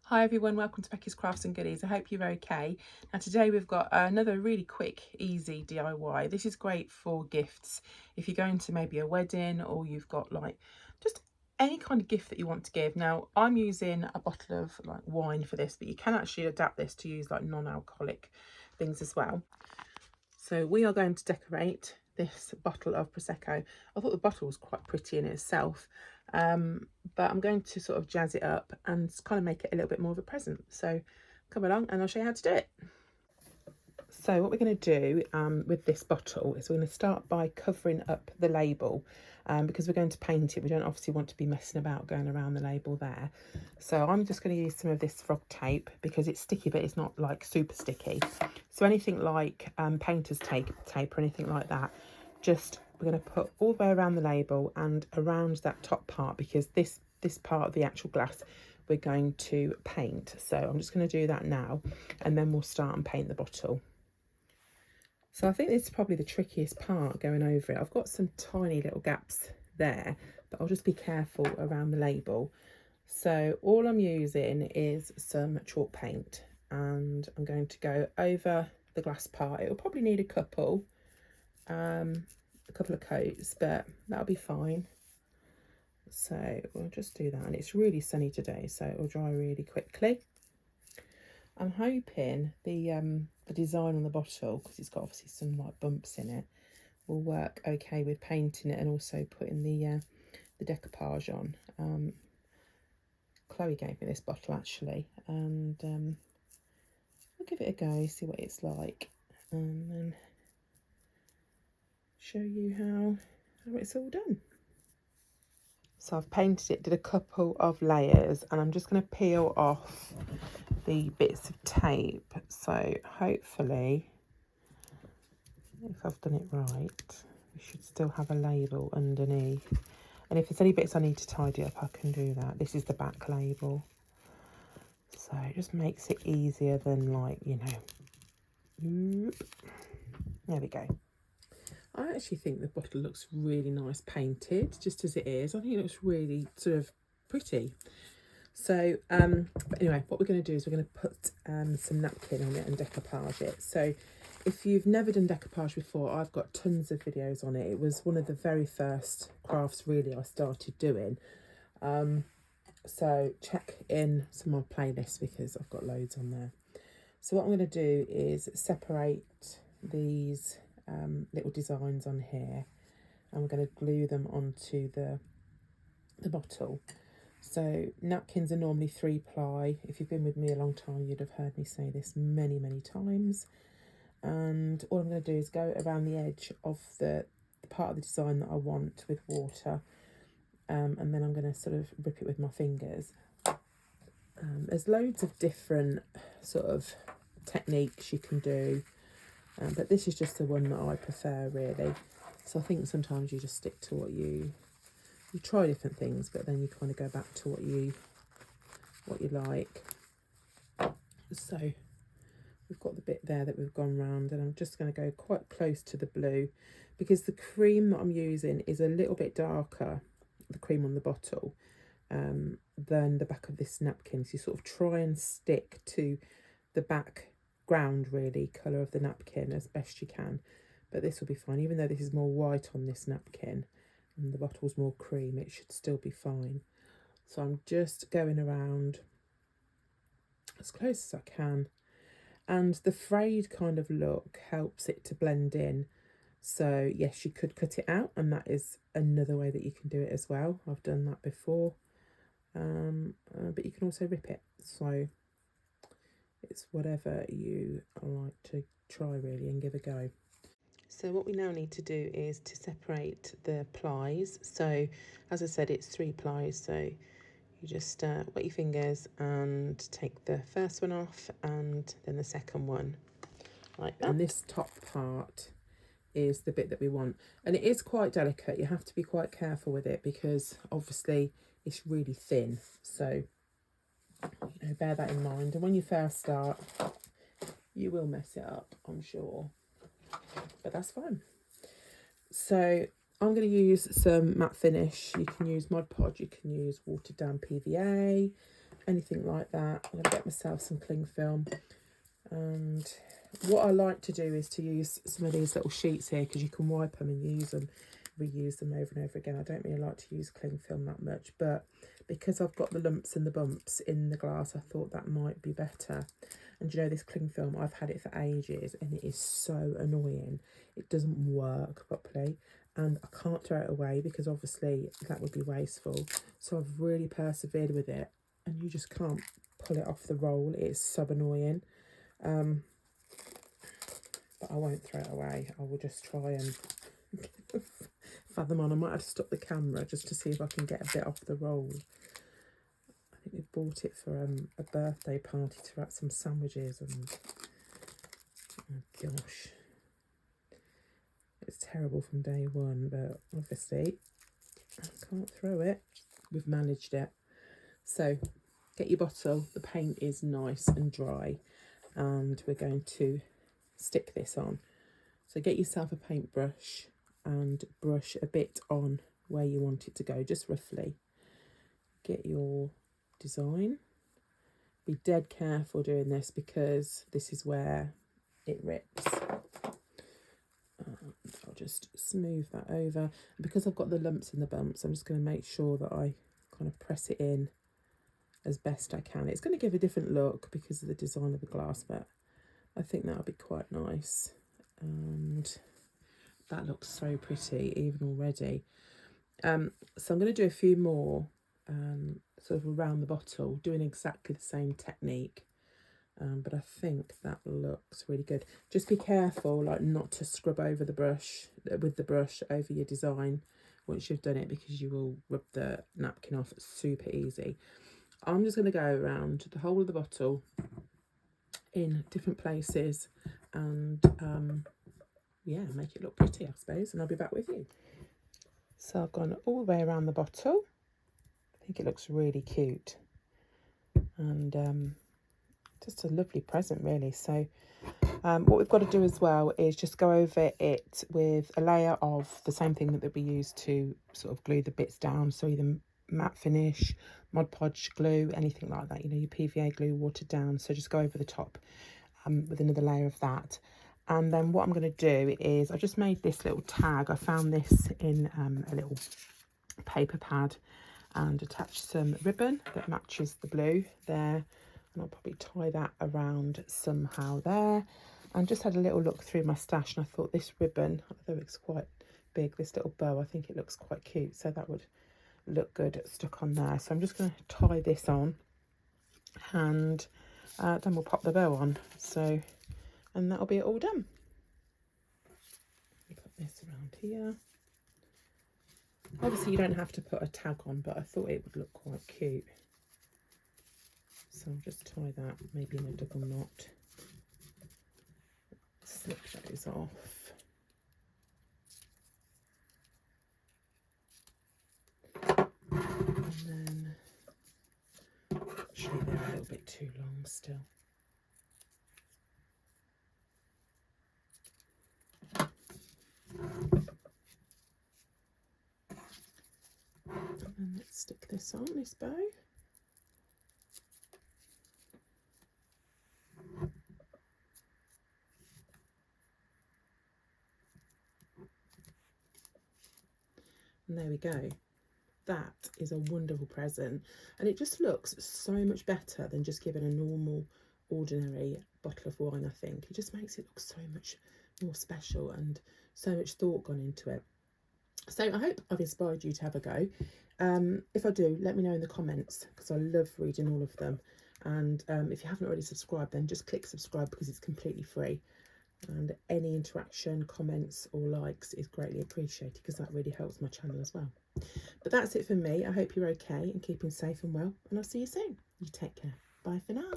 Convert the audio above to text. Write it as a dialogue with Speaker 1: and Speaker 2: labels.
Speaker 1: Hi everyone, welcome to Becky's Crafts and Goodies. I hope you're okay. Now today we've got another really quick, easy DIY. This is great for gifts. If you're going to maybe a wedding or you've got like just any kind of gift that you want to give. Now I'm using a bottle of like wine for this, but you can actually adapt this to use like non-alcoholic things as well. So we are going to decorate this bottle of Prosecco. I thought the bottle was quite pretty in itself, but I'm going to sort of jazz it up and kind of make it a little bit more of a present. So come along and I'll show you how to do it. So what we're going to do with this bottle is we're going to start by covering up the label because we're going to paint it. We don't obviously want to be messing about going around the label there. So I'm just going to use some of this frog tape because it's sticky, but it's not like super sticky. So anything like painter's tape or anything like that, just we're going to put all the way around the label and around that top part, because this part of the actual glass we're going to paint. So I'm just going to do that now and then we'll start and paint the bottle. So I think this is probably the trickiest part, going over it. I've got some tiny little gaps there, but I'll just be careful around the label. So all I'm using is some chalk paint and I'm going to go over the glass part. It'll probably need a couple of coats, but that'll be fine. So we'll just do that, and it's really sunny today, so it'll dry really quickly. I'm hoping the design on the bottle, because it's got obviously some like bumps in it, will work okay with painting it and also putting the decoupage on. Chloe gave me this bottle actually, and we'll give it a go, see what it's like, and then show you how it's all done. So I've painted it, did a couple of layers, and I'm just going to peel off the bits of tape. So hopefully, if I've done it right, we should still have a label underneath. And if there's any bits I need to tidy up, I can do that. This is the back label. So it just makes it easier than, like, you know. There we go. I actually think the bottle looks really nice painted, just as it is. I think it looks really sort of pretty. So, but anyway, what we're going to do is we're going to put some napkin on it and decoupage it. So if you've never done decoupage before, I've got tons of videos on it. It was one of the very first crafts really I started doing. So check in some of my playlists because I've got loads on there. So what I'm going to do is separate these little designs on here, and we're going to glue them onto the bottle. So napkins are normally 3-ply. If you've been with me a long time, you'd have heard me say this many times. And all I'm going to do is go around the edge of the part of the design that I want with water, and then I'm going to sort of rip it with my fingers. There's loads of different sort of techniques you can do, but this is just the one that I prefer really. So I think sometimes you just stick to what you try different things, but then you kind of go back to what you like. So we've got the bit there that we've gone round, and I'm just going to go quite close to the blue because the cream that I'm using is a little bit darker, the cream on the bottle, than the back of this napkin. So you sort of try and stick to the background really colour of the napkin as best you can, but this will be fine. Even though this is more white on this napkin and the bottle's more cream, it should still be fine. So I'm just going around as close as I can, and the frayed kind of look helps it to blend in. So yes, you could cut it out, and that is another way that you can do it as well. I've done that before, but you can also rip it. So it's whatever you like to try really and give a go. So what we now need to do is to separate the plies. So as I said, it's 3 plies, so you just wet your fingers and take the first one off and then the second one, like that. And this top part is the bit that we want, and it is quite delicate. You have to be quite careful with it because obviously it's really thin, so you know, bear that in mind. And when you first start, you will mess it up, I'm sure, but that's fine. So I'm going to use some matte finish. You can use Mod Podge, you can use watered down PVA, anything like that. I'm going to get myself some cling film. And what I like to do is to use some of these little sheets here, because you can wipe them and use them, reuse them over and over again. I don't really like to use cling film that much, but because I've got the lumps and the bumps in the glass, I thought that might be better. And you know, this cling film, I've had it for ages and it is so annoying. It doesn't work properly and I can't throw it away because obviously that would be wasteful. So I've really persevered with it and you just can't pull it off the roll. It is so annoying. But I won't throw it away. I will just try and fathom on. I might have to stop the camera just to see if I can get a bit off the roll. I think we bought it for a birthday party to wrap some sandwiches and oh gosh, it's terrible from day one, but obviously I can't throw it. We've managed it. So get your bottle. The paint is nice and dry and we're going to stick this on. So get yourself a paintbrush and brush a bit on where you want it to go, just roughly. Get your design. Be dead careful doing this because this is where it rips. And I'll just smooth that over. And because I've got the lumps and the bumps, I'm just going to make sure that I kind of press it in as best I can. It's going to give a different look because of the design of the glass, but I think that'll be quite nice. And that looks so pretty even already. So I'm going to do a few more sort of around the bottle, doing exactly the same technique. But I think that looks really good. Just be careful, like not to scrub over the brush with the brush over your design once you've done it, because you will rub the napkin off super easy. I'm just going to go around the whole of the bottle in different places and yeah, make it look pretty, I suppose, and I'll be back with you. So I've gone all the way around the bottle. I think it looks really cute and just a lovely present really. So what we've got to do as well is just go over it with a layer of the same thing that we use to sort of glue the bits down. So either matte finish, Mod Podge glue, anything like that, you know, your PVA glue watered down. So just go over the top with another layer of that. And then what I'm going to do is I just made this little tag. I found this in a little paper pad and attached some ribbon that matches the blue there. And I'll probably tie that around somehow there. And just had a little look through my stash and I thought this ribbon, although it's quite big, this little bow, I think it looks quite cute. So that would look good stuck on there. So I'm just going to tie this on and then we'll pop the bow on. So, and that'll be it all done. Put this around here. Obviously you don't have to put a tag on, but I thought it would look quite cute. So I'll just tie that maybe in a double knot. Slip those off. And then actually they're a little bit too long still. And then let's stick this on, this bow. And there we go. That is a wonderful present. And it just looks so much better than just giving a normal, ordinary bottle of wine, I think. It just makes it look so much more special and so much thought gone into it. So I hope I've inspired you to have a go. If I do, let me know in the comments because I love reading all of them. And if you haven't already subscribed, then just click subscribe because it's completely free. And any interaction, comments or likes is greatly appreciated because that really helps my channel as well. But that's it for me. I hope you're okay and keeping safe and well. And I'll see you soon. You take care. Bye for now.